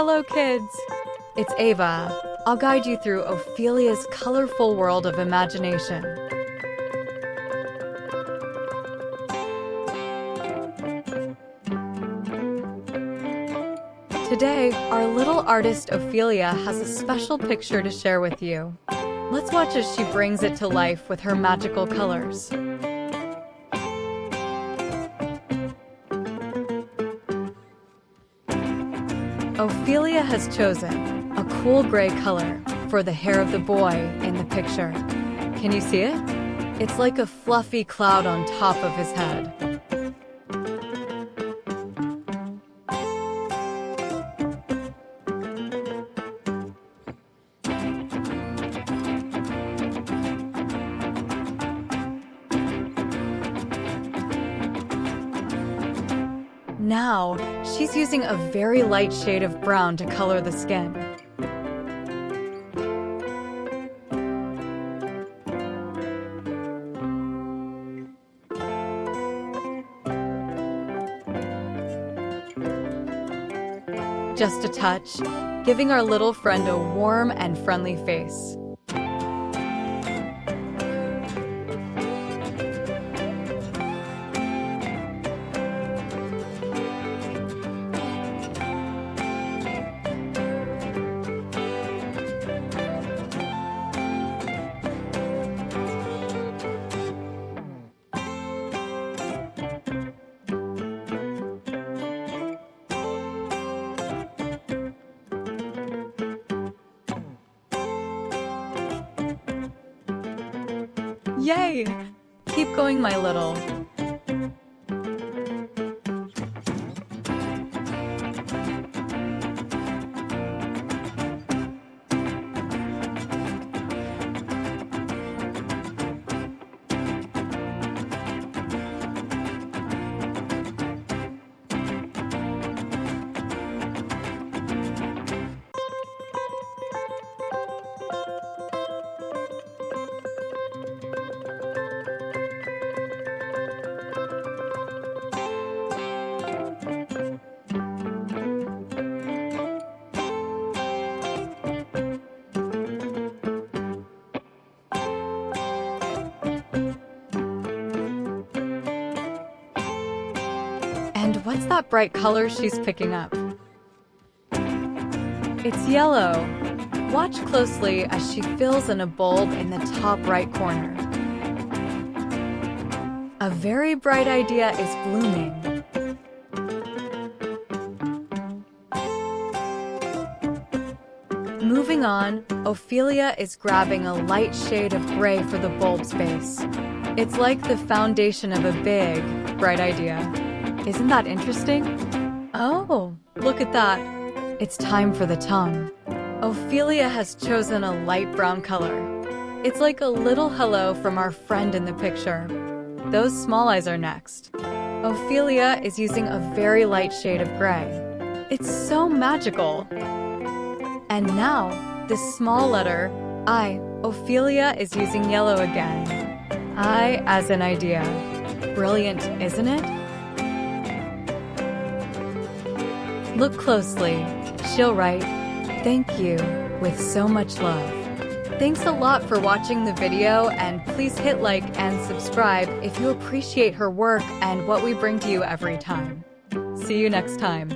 Hello, kids! It's Ava. I'll guide you through Ophelia's colorful world of imagination. Today, our little artist Ophelia has a special picture to share with you. Let's watch as she brings it to life with her magical colors. Ophelia has chosen a cool gray color for the hair of the boy in the picture. Can you see it? It's like a fluffy cloud on top of his head. Now, she's using a very light shade of brown to color the skin. Just a touch, giving our little friend a warm and friendly face. Yay! Keep going, my little. And what's that bright color she's picking up? It's yellow. Watch closely as she fills in a bulb in the top right corner. A very bright idea is blooming. Moving on, Ophelia is grabbing a light shade of gray for the bulb's base. It's like the foundation of a big, bright idea. Isn't that interesting? Oh, look at that. It's time for the tongue. Ophelia has chosen a light brown color. It's like a little hello from our friend in the picture. Those small eyes are next. Ophelia is using a very light shade of gray. It's so magical. And now, the small letter I, Ophelia is using yellow again. I as an idea. Brilliant, isn't it? Look closely. She'll write, "Thank you," with so much love. Thanks a lot for watching the video, and please hit like and subscribe if you appreciate her work and what we bring to you every time. See you next time.